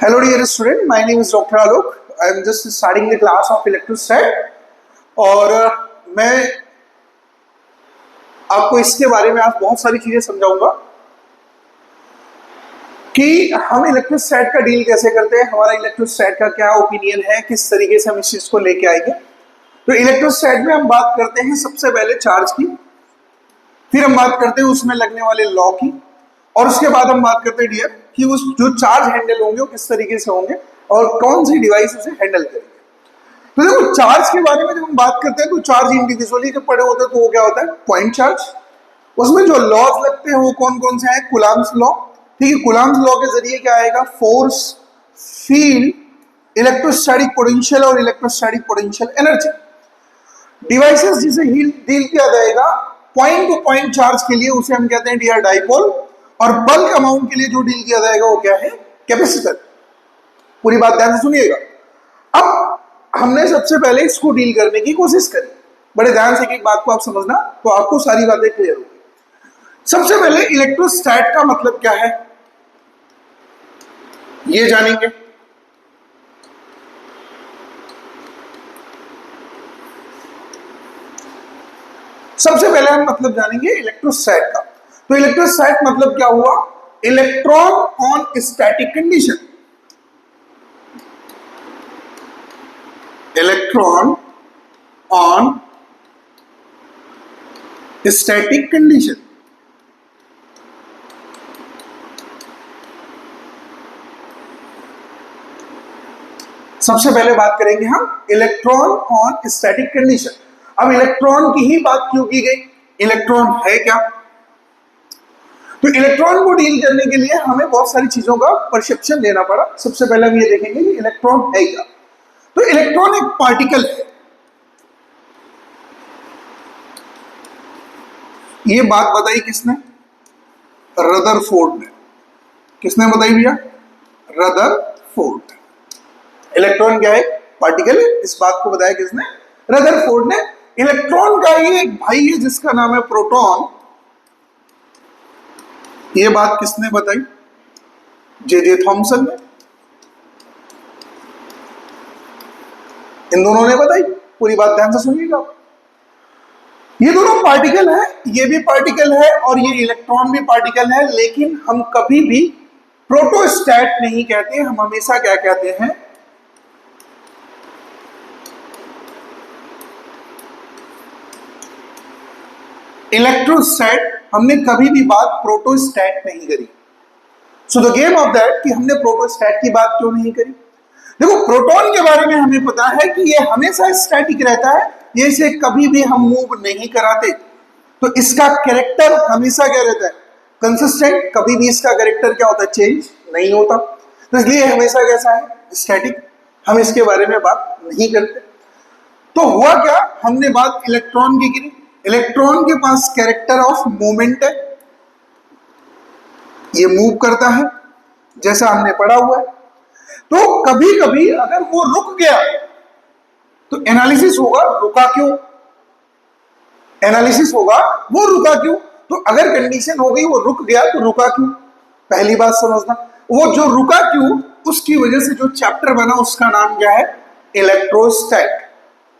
Hello dear student, my name is Dr. Alok. I am just starting the class of electrostat और मैं आपको इसके बारे में आज बहुत सारी चीजें समझाऊंगा कि हम इलेक्ट्रोस्टैट का डील कैसे करते हैं, हमारा इलेक्ट्रोस्टैट का क्या ओपिनियन है, किस तरीके से हम इस चीज को लेके आएंगे। तो इलेक्ट्रोस्टैट में हम बात करते हैं सबसे पहले चार्ज की, फिर हम बात करते हैं उसमें लगने वाले लॉ की, और उसके बाद हम बात करते हैं डियर कि उस जो चार्ज हैंडल होंगे वो किस तरीके से होंगे और कौन सी डिवाइस उसे हैंडल करेंगे। तो देखो चार्ज के बारे में जब हम बात करते हैं तो चार्ज इंडिविजुअली जब पड़े होते हैं तो वो क्या होता है, पॉइंट चार्ज। उसमें जो लॉज लगते हैं वो कौन कौन से हैं, कूलम्ब्स लॉ। ठीक है, कूलम्ब्स लॉ के जरिए क्या आएगा, फोर्स, फील्ड, इलेक्ट्रोस्टैटिक पोटेंशियल और इलेक्ट्रोस्टैटिक पोटेंशियल एनर्जी। डिवाइसेस जिसे डील किया जाएगा पॉइंट टू पॉइंट चार्ज के लिए उसे हम कहते हैं डियर डाइपोल, और बल्क अमाउंट के लिए जो डील किया जाएगा वो क्या है, कैपेसिटर। पूरी बात ध्यान से सुनिएगा। अब हमने सबसे पहले इसको डील करने की कोशिश करी, बड़े ध्यान से एक बात को आप समझना तो आपको सारी बातें क्लियर होगी। सबसे पहले इलेक्ट्रोस्टैट का मतलब क्या है ये जानेंगे। सबसे पहले हम मतलब जानेंगे इलेक्ट्रोस्टैट का। तो इलेक्ट्रोस्टैट मतलब क्या हुआ, electron on static condition. Electron on static condition. सबसे पहले बात करेंगे हम इलेक्ट्रॉन ऑन स्टैटिक कंडीशन। अब इलेक्ट्रॉन की ही बात क्यों की गई, इलेक्ट्रॉन है क्या। तो इलेक्ट्रॉन को डील करने के लिए हमें बहुत सारी चीजों का परसेप्शन लेना पड़ा। सबसे पहले हम ये देखेंगे कि इलेक्ट्रॉन है क्या। तो इलेक्ट्रॉन एक पार्टिकल है। ये बात बताई किसने, रदरफोर्ड ने। किसने बताई भैया, रदरफोर्ड। इलेक्ट्रॉन क्या है, पार्टिकल है, इस बात को बताया किसने, रदरफोर्ड ने। इलेक्ट्रॉन का ही एक भाई है जिसका नाम है प्रोटॉन। ये बात किसने बताई, जे थॉमसन ने। इन दोनों ने बताई। पूरी बात ध्यान से सुनिएगा। ये दोनों पार्टिकल है, ये भी पार्टिकल है और ये इलेक्ट्रॉन भी पार्टिकल है, लेकिन हम कभी भी प्रोटोस्टैट नहीं कहते। हम हमेशा क्या कहते हैं, इलेक्ट्रोस्टैट। हमने कभी भी बात प्रोटोस्टैट नहीं करी। So the game of that कि हमने प्रोटोस्टैट की बात क्यों नहीं करी। देखो प्रोटॉन के बारे में हमें पता है कि ये हमेशा स्टैटिक रहता है, ये इसे कभी भी हम मूव नहीं कराते। तो इसका कैरेक्टर हमेशा क्या रहता है, कंसिस्टेंट। कभी भी इसका कैरेक्टर क्या होता है, चेंज नहीं होता। तो इसलिए हमेशा कैसा है, स्टैटिक। हम इसके बारे में बात नहीं करते। तो हुआ क्या, हमने बात इलेक्ट्रॉन की करी। इलेक्ट्रॉन के पास कैरेक्टर ऑफ मूवमेंट है, ये मूव करता है जैसा हमने पढ़ा हुआ है। तो कभी कभी अगर वो रुक गया तो एनालिसिस होगा रुका क्यों, एनालिसिस होगा वो रुका क्यों। तो अगर कंडीशन हो गई वो रुक गया तो रुका क्यों, पहली बात समझना। वो जो रुका क्यों, उसकी वजह से जो चैप्टर बना उसका नाम क्या है, इलेक्ट्रोस्टैट।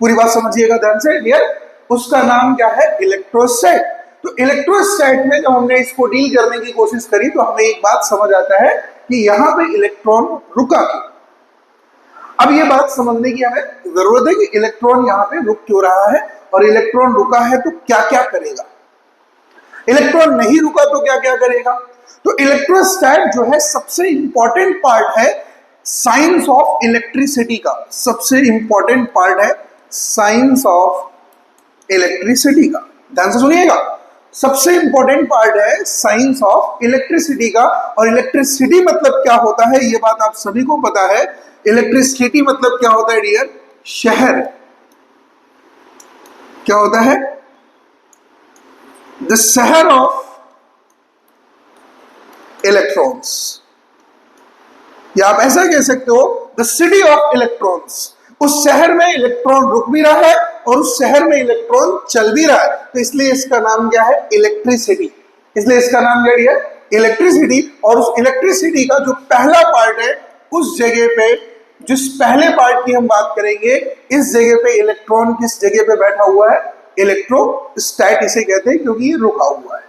पूरी बात समझिएगा ध्यान से डियर, उसका नाम क्या है, इलेक्ट्रोस्टैट। तो इलेक्ट्रोस्टैट में जब हमने इसको डील करने की कोशिश करी तो हमें एक बात समझ आता है कि यहां पे इलेक्ट्रॉन रुका क्यों। अब ये बात समझने की हमें जरूरत है कि इलेक्ट्रॉन यहां पे रुक क्यों रहा है, और इलेक्ट्रॉन रुका है तो क्या क्या करेगा, इलेक्ट्रॉन नहीं रुका तो क्या क्या करेगा। तो इलेक्ट्रोस्टैट जो है सबसे इंपॉर्टेंट पार्ट है साइंस ऑफ इलेक्ट्रिसिटी का। सबसे इंपॉर्टेंट पार्ट है साइंस ऑफ इलेक्ट्रिसिटी का। ध्यान से सुनिएगा, सबसे इंपॉर्टेंट पार्ट है साइंस ऑफ इलेक्ट्रिसिटी का। और इलेक्ट्रिसिटी मतलब क्या होता है ये बात आप सभी को पता है। इलेक्ट्रिसिटी मतलब क्या होता है डियर, शहर। क्या होता है, द शहर ऑफ इलेक्ट्रॉन्स, या आप ऐसा कह सकते हो द सिटी ऑफ इलेक्ट्रॉन्स। उस शहर में इलेक्ट्रॉन रुक भी रहा है और उस शहर में इलेक्ट्रॉन चल भी रहा है, तो इसलिए इसका नाम क्या है, इलेक्ट्रिसिटी। इसलिए इसका नाम क्या है, इलेक्ट्रिसिटी। और उस इलेक्ट्रिसिटी का जो पहला पार्ट है उस जगह पे, जिस पहले पार्ट की हम बात करेंगे, इस जगह पे इलेक्ट्रॉन किस जगह पे बैठा हुआ है, इलेक्ट्रोस्टैट इसे कहते हैं, क्योंकि ये रुका हुआ है।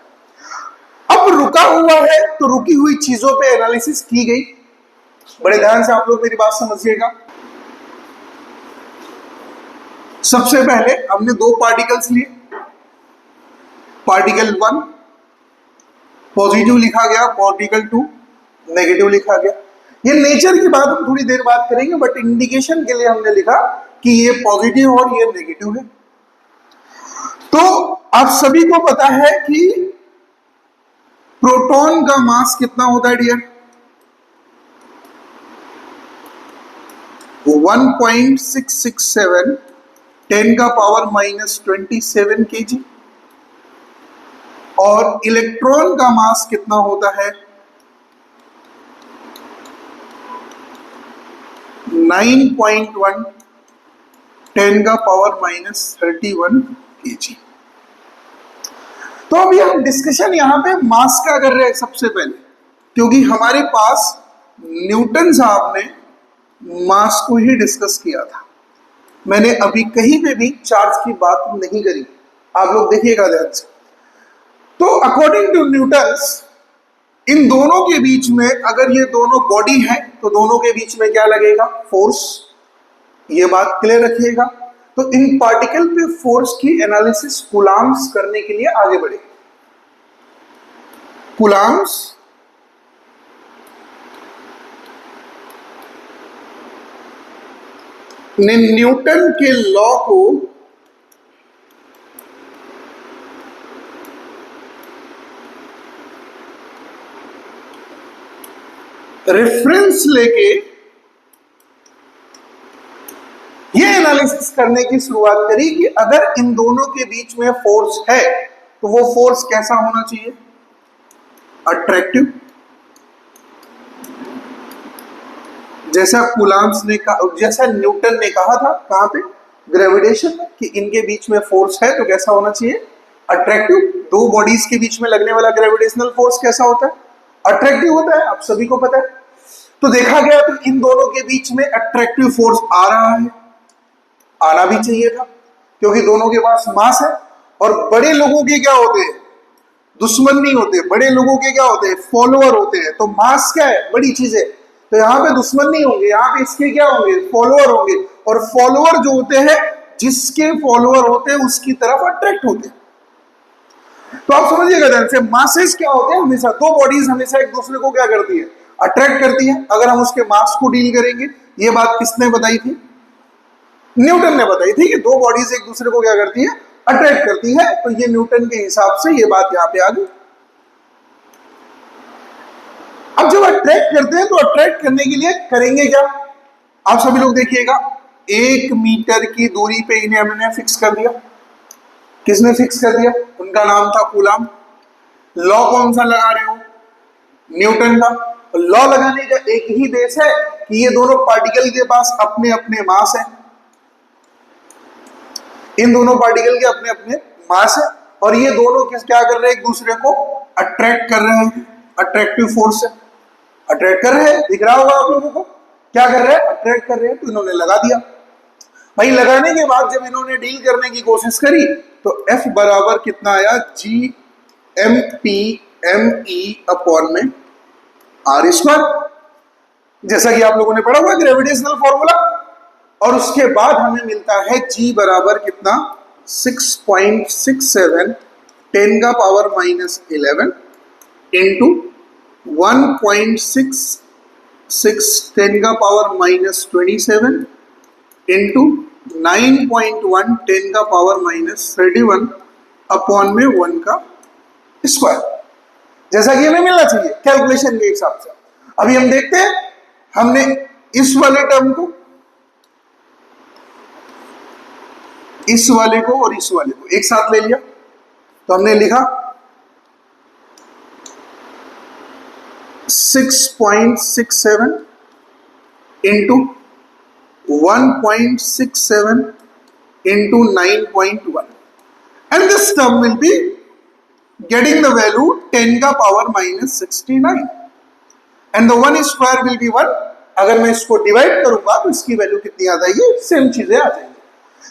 अब रुका हुआ है तो रुकी हुई चीजों पे एनालिसिस की गई। बड़े ध्यान से आप लोग मेरी बात समझिएगा। सबसे पहले हमने दो पार्टिकल्स लिए, पार्टिकल 1 पॉजिटिव लिखा गया, पार्टिकल 2 नेगेटिव लिखा गया। ये नेचर की बात हम थोड़ी देर बात करेंगे, बट इंडिकेशन के लिए हमने लिखा कि ये पॉजिटिव और ये नेगेटिव है। तो आप सभी को पता है कि प्रोटॉन का मास कितना होता है डियर, 1.667 10 का पावर -27 kg, और इलेक्ट्रॉन का मास कितना होता है 9.1 10 का पावर -31 kg। तो अभी हम डिस्कशन यहां पे मास का कर रहे हैं सबसे पहले, क्योंकि हमारे पास न्यूटन साहब ने मास को ही डिस्कस किया था। मैंने अभी कहीं पे भी चार्ज की बात नहीं करी, आप लोग देखिएगा ध्यान से। तो अकॉर्डिंग टू न्यूटन्स, इन दोनों के बीच में, अगर ये दोनों बॉडी है तो दोनों के बीच में क्या लगेगा, फोर्स। ये बात क्लियर रखिएगा। तो इन पार्टिकल पे फोर्स की एनालिसिस कूलाम्स करने के लिए आगे बढ़े। कूलाम्स ने न्यूटन के लॉ को रेफरेंस लेके ये एनालिसिस करने की शुरुआत करी कि अगर इन दोनों के बीच में फोर्स है तो वो फोर्स कैसा होना चाहिए, अट्रैक्टिव। जैसा कूलाम्स ने कहा, जैसा न्यूटन ने कहा था, कहां पे, ग्रेविटेशन में, कि इनके बीच में फोर्स है तो कैसा होना चाहिए, अट्रैक्टिव। दो बॉडीज के बीच में लगने वाला ग्रेविटेशनल फोर्स कैसा होता है, अट्रैक्टिव होता है, आप सभी को पता है। तो देखा गया तो इन दोनों के बीच में अट्रैक्टिव फोर्स आ रहा है, आना भी चाहिए था, क्योंकि दोनों के पास मास है। और बड़े लोगों के क्या होते हैं, दुश्मन नहीं होते, बड़े लोगों के क्या होते हैं, फॉलोअर होते हैं। तो मास क्या है, बड़ी चीज है, तो यहाँ पे दुश्मन नहीं होंगे, यहाँ पे इसके क्या होंगे, फॉलोअर होंगे। और फॉलोअर जो होते हैं, जिसके फॉलोअर होते हैं उसकी तरफ अट्रैक्ट होते हैं। तो आप समझिएगा ध्यान से, मासेस क्या होते हैं, हमेशा दो बॉडीज हमेशा एक दूसरे को क्या करती है, अट्रैक्ट करती है। अगर हम उसके मास को डील करेंगे, ये बात किसने बताई थी, न्यूटन ने बताई थी कि दो बॉडीज एक दूसरे को क्या करती है, अट्रैक्ट करती है। तो ये न्यूटन के हिसाब से ये बात यहां पे आ गई। अब जब अट्रैक्ट करते हैं तो अट्रैक्ट करने के लिए करेंगे क्या, आप सभी लोग देखिएगा। 1 मीटर की दूरी पे इन्हें हमने फिक्स कर दिया। किसने फिक्स कर दिया, उनका नाम था कूलाम। लॉ कौन सा लगा रहे हो, न्यूटन का। लॉ लगाने का एक ही बेस है कि ये दोनों पार्टिकल के पास अपने अपने मास है, इन दोनों पार्टिकल के अपने अपने मास है, और ये दोनों क्या कर रहे हैं, एक दूसरे को अट्रैक्ट कर रहे हैं, अट्रैक्टिव फोर्स से अट्रैक्ट कर रहे हैं। दिख रहा होगा आप लोगों को, क्या कर रहे हैं, अट्रैक्ट कर रहे हैं। तो इन्होंने लगा दिया भाई। लगाने के बाद जब इन्होंने डील करने की कोशिश करी तो F बराबर कितना आया, G(m(p)(m)(e)/r², जैसा कि आप लोगों ने पढ़ा हुआ ग्रेविटेशनल फॉर्मूला। और उसके बाद हमें मिलता है G बराबर कितना, 6.67 10 का पावर -11 इंटू 1.66 10 का पावर -27 इंटू 9.1 10 का पावर -31/1 का स्क्वायर, जैसा कि हमें मिलना चाहिए कैलकुलेशन के हिसाब से। अभी हम देखते हैं, हमने इस वाले टर्म को, इस वाले को और इस वाले को एक साथ ले लिया। तो हमने लिखा 6.67 into 1.67 into 9.1, and this term will be getting the value 10 का power -69, and the 1 square will be 1, अगर मैं इसको डिवाइड करूंगा तो इसकी वैल्यू कितनी आ जाएगी, सेम चीजें आ जाएंगी।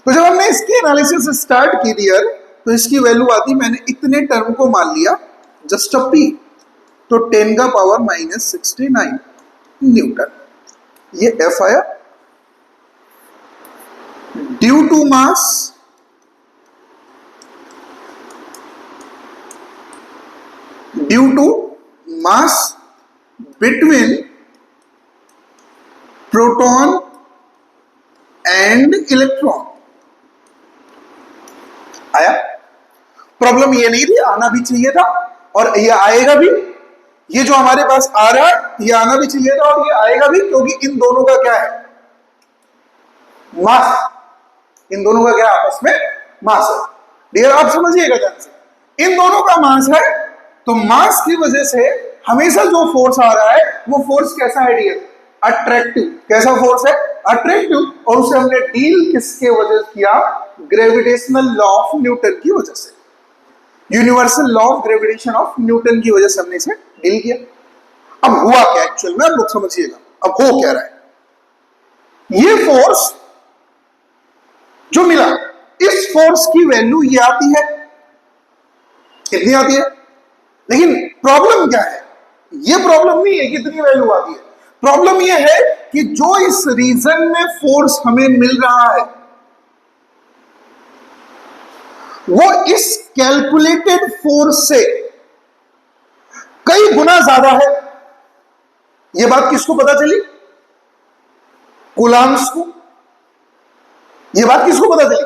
तो जब हमने इसकी एनालिसिस स्टार्ट की डियर, तो इसकी वैल्यू आती, मैंने इतने टर्म को मान लिया जस्ट अ पी, तो 10 का पावर -69 न्यूटन, ये एफ आया। Due to mass, due to mass between proton and electron आया। प्रॉब्लम ये नहीं थी, आना भी चाहिए था और ये आएगा भी। ये जो हमारे पास आ रहा है ये आना भी चाहिए था और ये आएगा भी, क्योंकि इन दोनों का क्या है, मास। इन दोनों का क्या आपस में मास है। डियर आप समझिएगा ध्यान से, इन दोनों का मास है, तो मास की वजह से हमेशा जो फोर्स आ रहा है वो फोर्स कैसा है डियर, अट्रैक्टिव। कैसा फोर्स है, अट्रैक्टिव। और उसे हमने डील किसके वजह से किया, ग्रेविटेशनल लॉ ऑफ न्यूटन की वजह से, universal law of gravitation of Newton की वजह से हमने इसे डील किया। अब हुआ क्या एक्चुअल में, आप लोग समझिएगा अब हो क्या रहा है। ये फोर्स जो मिला, इस फोर्स की वैल्यू ये आती है, कितनी आती है। लेकिन प्रॉब्लम क्या है, ये प्रॉब्लम नहीं है कितनी वैल्यू आती है, प्रॉब्लम ये है कि जो इस रीजन में फोर्स हमें मिल रहा है वो इस कैलकुलेटेड फोर्स से कई गुना ज्यादा है। यह बात किसको पता चली, कूलाम्स को। यह बात किसको पता चली,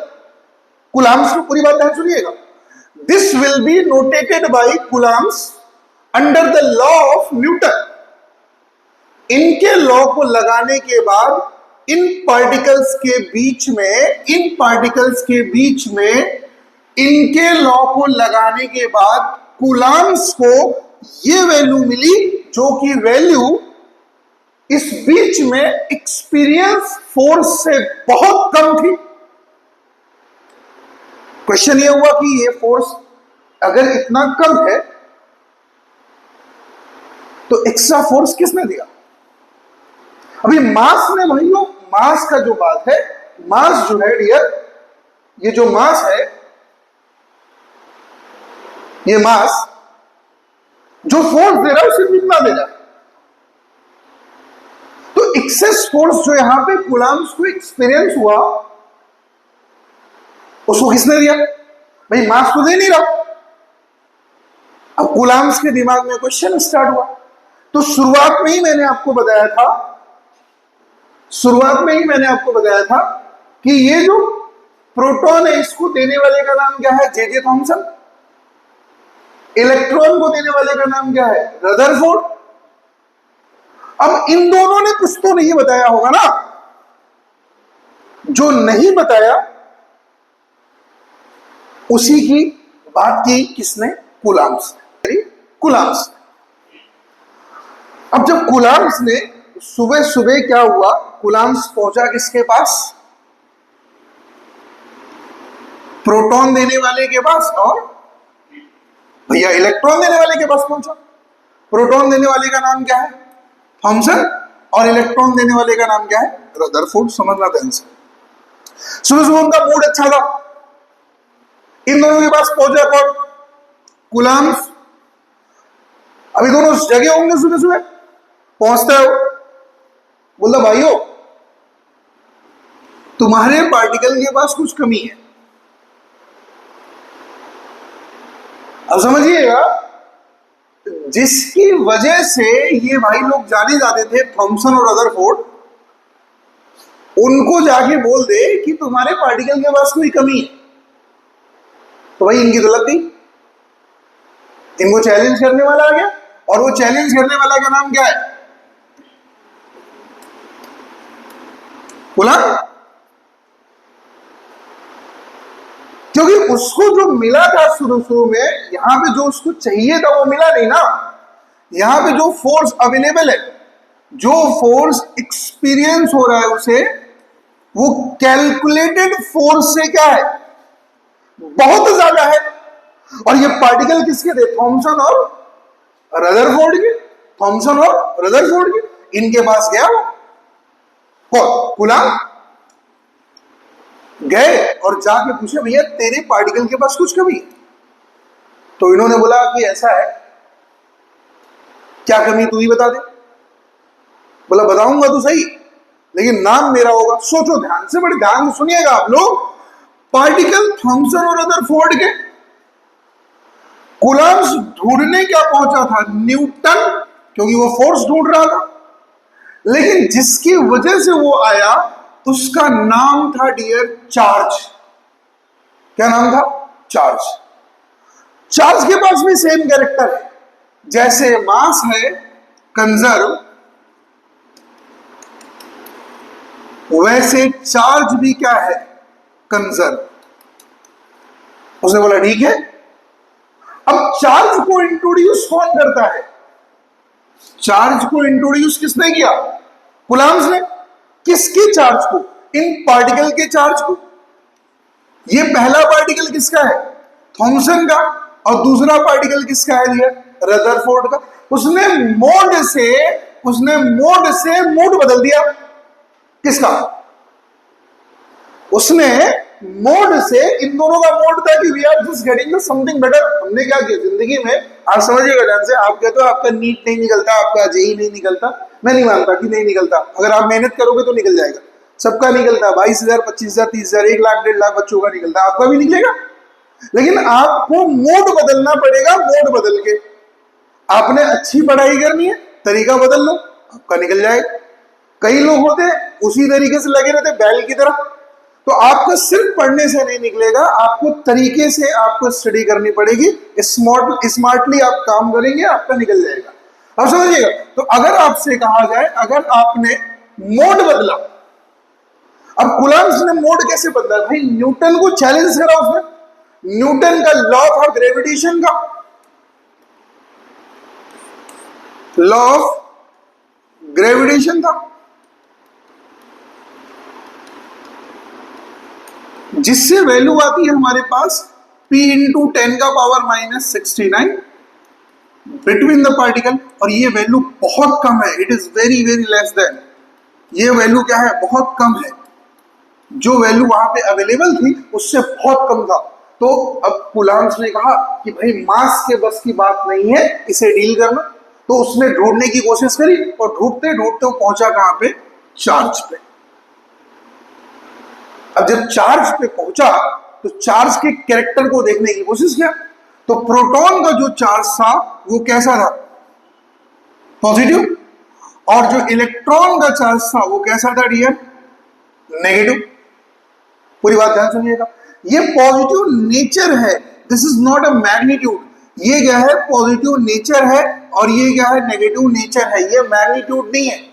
कूलाम्स को। पूरी बात ध्यान सुनिएगा। This will be notated by Coulomb's under the law of Newton. इनके लॉ को लगाने के बाद इन पार्टिकल्स के बीच में, इन पार्टिकल्स के बीच में इनके लॉ को लगाने के बाद कूलाम्स को ये वैल्यू मिली, जो कि वैल्यू इस बीच में एक्सपीरियंस फोर्स से बहुत कम थी। क्वेश्चन ये हुआ कि ये फोर्स अगर इतना कम है तो एक्स्ट्रा फोर्स किसने दिया। अभी मास में भाइयों, मास का जो बात है, मास जो है डियर, ये जो मास है, ये मास जो फोर्स दे रहा है उसे कितना दे रहा है। तो एक्सेस फोर्स जो यहां पे कूलाम्स को एक्सपीरियंस हुआ, उसको किसने दिया भाई, मास तो दे नहीं रहा। अब कूलाम्स के दिमाग में क्वेश्चन स्टार्ट हुआ। तो शुरुआत में ही मैंने आपको बताया था, शुरुआत में ही मैंने आपको बताया था कि ये जो प्रोटॉन है इसको देने वाले का नाम क्या है, जे थॉमसन। इलेक्ट्रॉन को देने वाले का नाम क्या है, रदरफोर्ड। अब इन दोनों ने कुछ तो नहीं बताया होगा ना, जो नहीं बताया उसी की बात की किसने, कूलाम्स ने। कूलाम्स। अब जब कूलाम्स ने सुबह सुबह क्या हुआ, कूलाम्स पहुंचा किसके पास, प्रोटॉन देने वाले के पास और भैया इलेक्ट्रॉन देने वाले के पास पहुंचा। प्रोटॉन देने वाले का नाम क्या है, थॉमसन, और इलेक्ट्रॉन देने वाले का नाम क्या है, रदरफोर्ड। समझना ध्यान से। सुबह सुबह उनका मूड अच्छा था, इन दोनों के पास पहुंचा कौन, कूलाम्स। अभी दोनों जगह होंगे, सुबह सुबह पहुंचता है, बोलता भाइयों तुम्हारे पार्टिकल के पास कुछ कमी है। अब समझिएगा, जिसकी वजह से ये भाई लोग जाने जाते थे, थॉमसन और रदरफोर्ड, उनको जाके बोल दे कि तुम्हारे पार्टिकल के पास कोई कमी है, तो भाई इनकी तो लग गई। इनको चैलेंज करने वाला आ गया, और वो चैलेंज करने वाला का नाम क्या है, कूलाम। क्योंकि उसको जो मिला था शुरू शुरू में, यहां पे जो उसको चाहिए था वो मिला नहीं ना। यहां पे जो फोर्स अवेलेबल है, जो फोर्स एक्सपीरियंस हो रहा है उसे, वो कैलकुलेटेड फोर्स से क्या है, बहुत ज्यादा है। और ये पार्टिकल किसके थे, थॉमसन और रदरफोर्ड के। थॉमसन और रदरफोर्ड के, इनके पास गया वो, कौन? गुलाम गए और जाके पूछे भैया तेरे पार्टिकल के पास कुछ कमी है? तो इन्होंने बोला कि ऐसा है, क्या कमी तू ही बता दे। बोला बताऊंगा तो सही, लेकिन नाम मेरा होगा। सोचो ध्यान से, बड़े ध्यान से सुनिएगा आप लोग। पार्टिकल थॉमसन और रदरफोर्ड के, कूलम्ब्स ढूंढने क्या पहुंचा था? न्यूटन, क्योंकि वो फोर्स ढूंढ रहा था। लेकिन जिसकी वजह से वो आया उसका नाम था डियर चार्ज। क्या नाम था? चार्ज। चार्ज के पास भी सेम कैरेक्टर है, जैसे मास है कंजर्व, वैसे चार्ज भी क्या है? कंजर्व। उसने बोला ठीक है। अब चार्ज को इंट्रोड्यूस कौन करता है? चार्ज को इंट्रोड्यूस किसने किया? कूलम्ब्स ने। किसके चार्ज को? इन पार्टिकल के चार्ज को। ये पहला पार्टिकल किसका है? थॉमसन का। और दूसरा पार्टिकल किसका है दिया? रदरफोर्ड का। उसने मोड से मूड बदल दिया। किसका? उसने मोड से, इन दोनों का मोड था कि we are just getting the something better. हमने क्या किया जिंदगी में, आप समझिएगा ध्यान से। आप कहते हो आपका नीट नहीं निकलता, आपका जेई नहीं निकलता, मैं नहीं मानता कि नहीं निकलता। अगर आप मेहनत करोगे तो निकल जाएगा। सबका निकलता, 22,000, 25,000, 30,000, 1 लाख, 1.5 लाख बच्चों का निकलता, आपका भी निकलेगा। लेकिन आपको मोड बदलना पड़ेगा। मोड बदल के आपने अच्छी पढ़ाई करनी है, तरीका बदल लो, आपका निकल जाएगा। कई लोग होते हैं उसी तरीके से लगे रहते बैल की तरह। तो आपको सिर्फ पढ़ने से नहीं निकलेगा, आपको तरीके से आपको स्टडी करनी पड़ेगी। स्मार्टली आप काम करेंगे, आपका निकल जाएगा। अब समझिएगा। तो अगर आपसे कहा जाए, अगर आपने मोड बदला, अब कूलम्ब्स ने मोड कैसे बदला? भाई न्यूटन को चैलेंज करा उसने। न्यूटन का लॉ था ग्रेविटेशन का, लॉ ऑफ ग्रेविटेशन था, जिससे वैल्यू आती है हमारे पास P इंटू 10 का पावर -69 बिटवीन द पार्टिकल। और ये वैल्यू बहुत कम है, it is very very less than. ये वैल्यू क्या है? बहुत कम है। जो वैल्यू वहां पे अवेलेबल थी उससे बहुत कम था। तो अब कूलम्ब्स ने कहा कि भाई मास के बस की बात नहीं है इसे डील करना। तो उसने ढूंढने की कोशिश करी और ढूंढते ढूंढते वो पहुंचा कहां पे? चार्ज पे। अब जब चार्ज पे पहुंचा तो चार्ज के कैरेक्टर को देखने की कोशिश किया। तो प्रोटॉन का जो चार्ज था वो कैसा था? पॉजिटिव। और जो इलेक्ट्रॉन का चार्ज था वो कैसा था डियर? नेगेटिव। पूरी बात ध्यान सुनिएगा। ये पॉजिटिव नेचर है, this is not a magnitude. ये क्या है? पॉजिटिव नेचर है। और ये क्या है? नेगेटिव नेचर है। ये मैग्नीट्यूड नहीं है।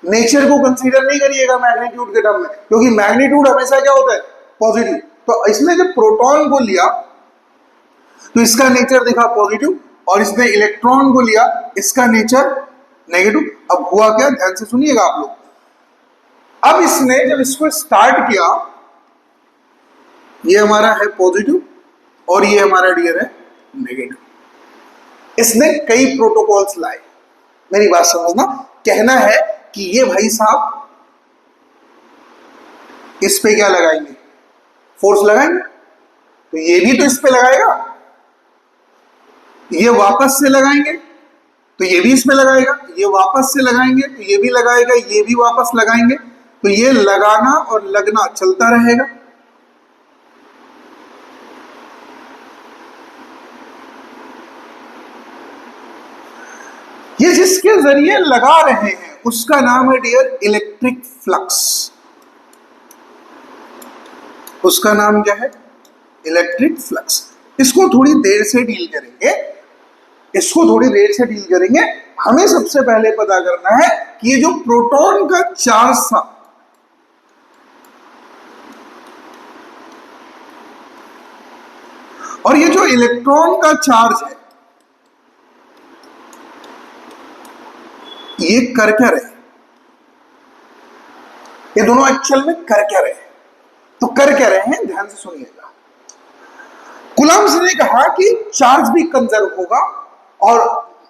नेचर को कंसीडर नहीं करिएगा मैग्नीट्यूड के टर्म में, क्योंकि मैग्नीट्यूड हमेशा क्या होता है? पॉजिटिव। तो इसने जब प्रोटॉन को लिया तो इसका नेचर दिखा पॉजिटिव, और इसने इलेक्ट्रॉन को लिया, इसका नेचर नेगेटिव। अब हुआ क्या? ध्यान से सुनिएगा आप लोग। अब इसने जब इसको स्टार्ट किया, ये हमारा है पॉजिटिव और ये हमारा डियर है नेगेटिव। इसने कई प्रोटोकॉल्स लाए। मेरी बात समझना, कहना है कि ये भाई साहब इस पे क्या लगाएंगे? फोर्स लगाएंगे। तो ये भी तो इस पे लगाएगा, ये वापस से लगाएंगे तो ये भी इसमें लगाएगा, ये वापस से लगाएंगे तो ये भी लगाएगा, ये भी वापस लगाएंगे। तो ये लगाना और लगना चलता रहेगा। ये जिसके जरिए लगा रहे हैं उसका नाम है डियर इलेक्ट्रिक फ्लक्स। उसका नाम क्या है? Electric flux. इसको थोड़ी देर से डील करेंगे, इसको थोड़ी देर से डील करेंगे। हमें सबसे पहले पता करना है कि ये जो प्रोटॉन का चार्ज था, और ये जो इलेक्ट्रॉन का चार्ज है, ये कर क्या रहे? ये दोनों एक्चुअल में कर क्या रहे? तो कर क्या रहे हैं? ध्यान से सुनिएगा। कूलम्ब्स ने कहा कि चार्ज भी कंजर्व होगा, और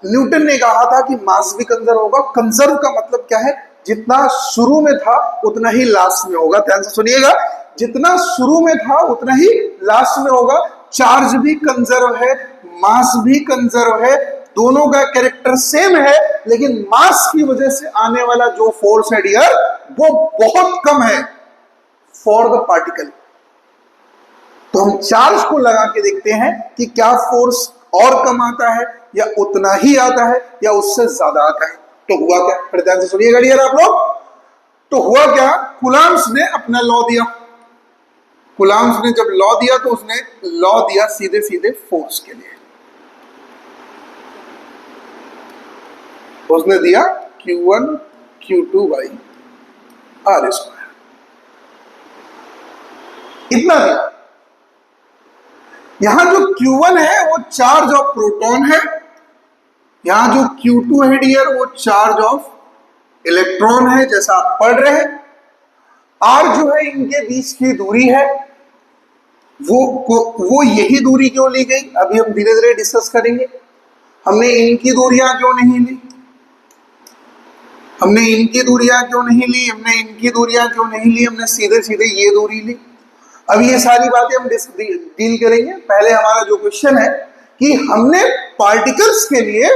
न्यूटन ने कहा था कि मास भी कंजर्व होगा। कंजर्व का मतलब क्या है? जितना शुरू में था उतना ही लास्ट में होगा। ध्यान से सुनिएगा, जितना शुरू में था उतना ही लास्ट में होगा। चार्ज भी कंजर्व है, मास भी कंजर्व है, दोनों का कैरेक्टर सेम है, लेकिन मास की वजह से आने वाला जो फोर्स है डियर वो बहुत कम है फॉर द पार्टिकल। तो हम चार्ज को लगा के देखते हैं कि क्या फोर्स और कम आता है या उतना ही आता है या उससे ज्यादा आता है। तो हुआ क्या, फिर ध्यान से सुनिएगा डियर आप लोग। तो हुआ क्या, कूलम्ब्स ने अपना लॉ दिया। कूलम्ब्स ने जब लॉ दिया तो उसने लॉ दिया सीधे सीधे फोर्स के लिए। उसने दिया Q1 Q2 by R square, इतना दिया। यहां जो Q1 है वो चार्ज ऑफ प्रोटॉन है, यहां जो Q2 है डियर वो चार्ज ऑफ इलेक्ट्रॉन है, जैसा आप पढ़ रहे हैं। R जो है इनके बीच की दूरी है, वो यही दूरी क्यों ली गई अभी हम धीरे धीरे डिस्कस करेंगे। हमने इनकी दूरियां क्यों नहीं ली, हमने इनकी दूरियां क्यों नहीं ली, हमने इनकी दूरियां क्यों नहीं ली, हमने सीधे सीधे ये दूरी ली। अब ये सारी बातें हम डील करेंगे। पहले हमारा जो क्वेश्चन है कि हमने पार्टिकल्स के लिए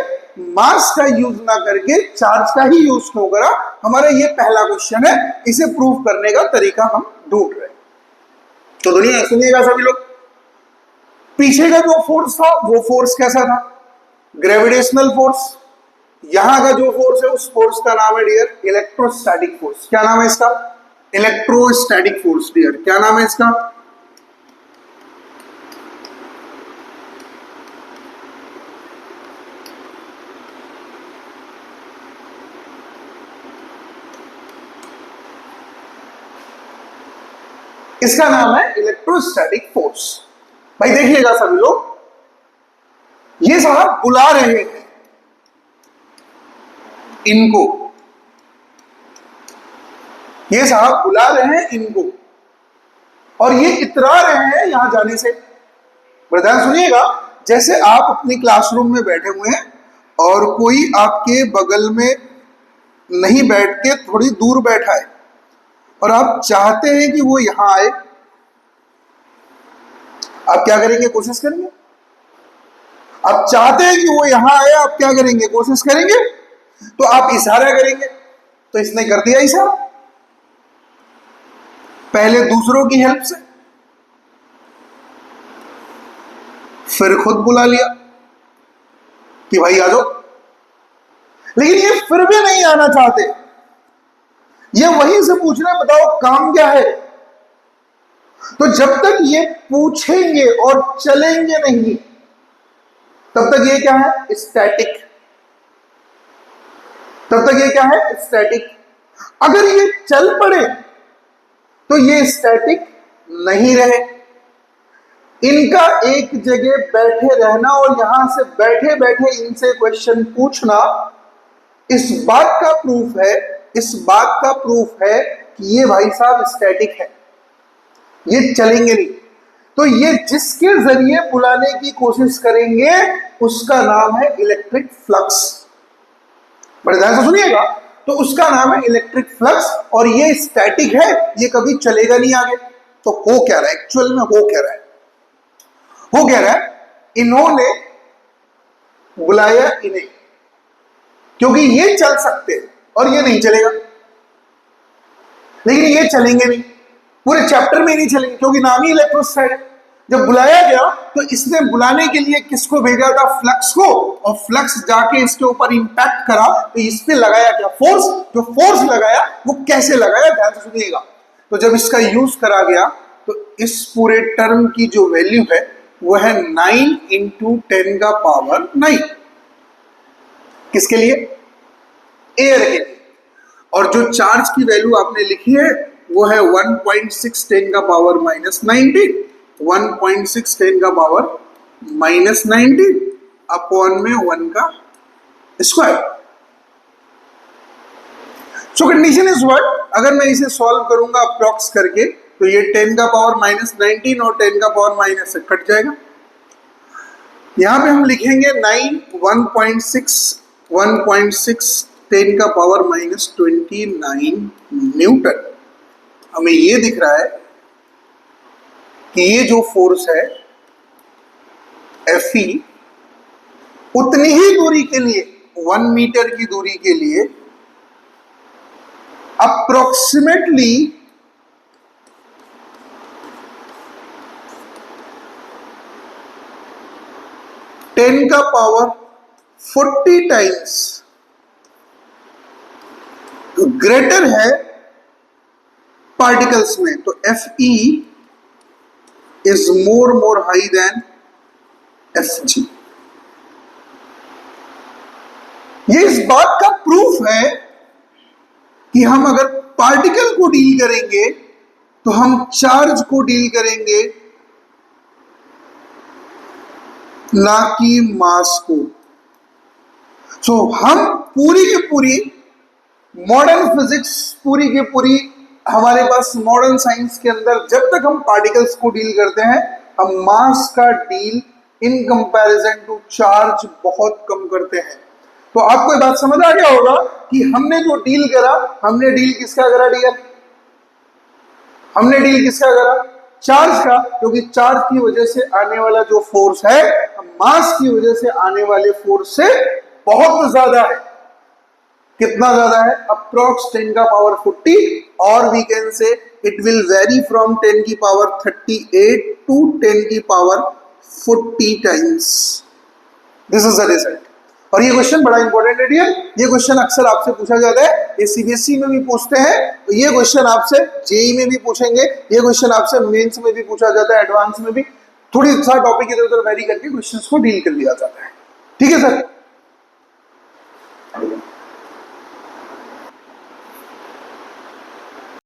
मास का यूज ना करके चार्ज का ही यूज क्यों करा, हमारा ये पहला क्वेश्चन है। इसे प्रूव करने का तरीका हम ढूंढ रहे हैं। तो दुनिया सुनिएगा सभी लोग, पीछे का जो फोर्स था वो फोर्स कैसा था, ग्रेविटेशनल फोर्स। यहां का जो फोर्स है उस फोर्स का नाम है डियर इलेक्ट्रोस्टैटिक फोर्स। क्या नाम है इसका, इलेक्ट्रोस्टैटिक फोर्स डियर। क्या नाम है इसका, इसका नाम है इलेक्ट्रोस्टैटिक फोर्स। भाई देखिएगा सभी लोग, ये साहब बुला रहे हैं इनको, ये साहब बुला रहे हैं इनको, और ये इतरा रहे हैं यहां जाने से। ध्यान सुनिएगा, जैसे आप अपनी क्लासरूम में बैठे हुए हैं और कोई आपके बगल में नहीं बैठ के थोड़ी दूर बैठा है और आप चाहते हैं कि वो यहां आए, आप क्या करेंगे, कोशिश करेंगे। आप चाहते हैं कि वो यहां आए, आप क्या करेंगे, कोशिश करेंगे। तो आप इशारा करेंगे, तो इसने कर दिया इशारा, पहले दूसरों की हेल्प से, फिर खुद बुला लिया कि भाई आ जाओ। लेकिन ये फिर भी नहीं आना चाहते, ये वहीं से पूछ रहे हैं बताओ काम क्या है। तो जब तक ये पूछेंगे और चलेंगे नहीं तब तक ये क्या है, स्टैटिक। तब तक ये क्या है, स्टैटिक। अगर ये चल पड़े तो ये स्टैटिक नहीं रहे। इनका एक जगह बैठे रहना और यहां से बैठे बैठे इनसे क्वेश्चन पूछना इस बात का प्रूफ है, इस बात का प्रूफ है कि ये भाई साहब स्टैटिक है, ये चलेंगे नहीं। तो ये जिसके जरिए बुलाने की कोशिश करेंगे उसका नाम है इलेक्ट्रिक फ्लक्स। बड़े ध्यान से सुनिएगा, तो उसका नाम है इलेक्ट्रिक फ्लक्स, और ये स्टैटिक है, ये कभी चलेगा नहीं आगे। तो हो क्या रहा है एक्चुअल में, हो क्या रहा है, हो क्या रहा है, इन्होंने बुलाया इन्हें क्योंकि ये चल सकते हैं और ये नहीं चलेगा। लेकिन ये चलेंगे नहीं, पूरे चैप्टर में ही नहीं चलेंगे क्योंकि नाम ही इलेक्ट्रोस्टैटिक है। जब बुलाया गया तो इसने बुलाने के लिए किसको भेजा था, फ्लक्स को, और फ्लक्स जाके इसके ऊपर इंपैक्ट करा तो इस पे लगाया क्या, फोर्स। जो फोर्स लगाया वो कैसे लगाया, ध्यान से सुनिएगा। तो जब इसका यूज करा गया तो इस पूरे टर्म की जो वैल्यू है वो है 9 × 10⁻⁹। किसके लिए, एयर के लिए। और जो चार्ज की वैल्यू आपने लिखी है वो है 1.6 10⁻⁻19, 1.6 10⁻⁻19 अपॉन में 1 का square. So condition is what, अगर मैं इसे सॉल्व करूंगा अप्रॉक्स करके तो ये 10⁻⁻19 और 10⁻⁻ से कट जाएगा। यहां पे हम लिखेंगे 9 1.6 10 का पावर -29 न्यूटन। हमें ये दिख रहा है कि ये जो फोर्स है Fe उतनी ही दूरी के लिए 1 मीटर की दूरी के लिए अप्रोक्सीमेटली 10 का पावर 40 टाइम्स ग्रेटर है पार्टिकल्स में। तो Fe is more high than Fg। ये इस बात का प्रूफ है कि हम अगर पार्टिकल को डील करेंगे तो हम चार्ज को डील करेंगे, ना कि मास को। सो हम पूरी की पूरी मॉडर्न फिजिक्स, पूरी की पूरी हमारे पास मॉडर्न साइंस के अंदर जब तक हम पार्टिकल्स को डील करते हैं, हम मास का deal in comparison to charge बहुत कम करते हैं। तो आपको ये बात समझ आ गया होगा कि हमने जो डील करा, हमने डील किसका करा डियर? हमने डील किसका करा? चार्ज का, क्योंकि चार्ज की वजह से आने वाला जो फोर्स है मास की वजह से आने वाले फोर्स से बहुत ज्यादा है। कितना ज्यादा है? अप्रोक्स 10 का पावर 40, और we can say it will vary from 10 की पावर 38 टू 10 की power 40 times. This is the result. और ये क्वेश्चन बड़ा इंपॉर्टेंट है डियर। ये क्वेश्चन अक्सर आपसे पूछा जाता है, ये सीबीएसई में भी पूछते हैं, तो ये क्वेश्चन आपसे जेई में भी पूछेंगे, ये क्वेश्चन आपसे मेंस में भी पूछा जाता है, एडवांस में भी। थोड़ी सा टॉपिक इधर उधर वेरी करके क्वेश्चंस को डील कर लिया जाता है। ठीक है सर।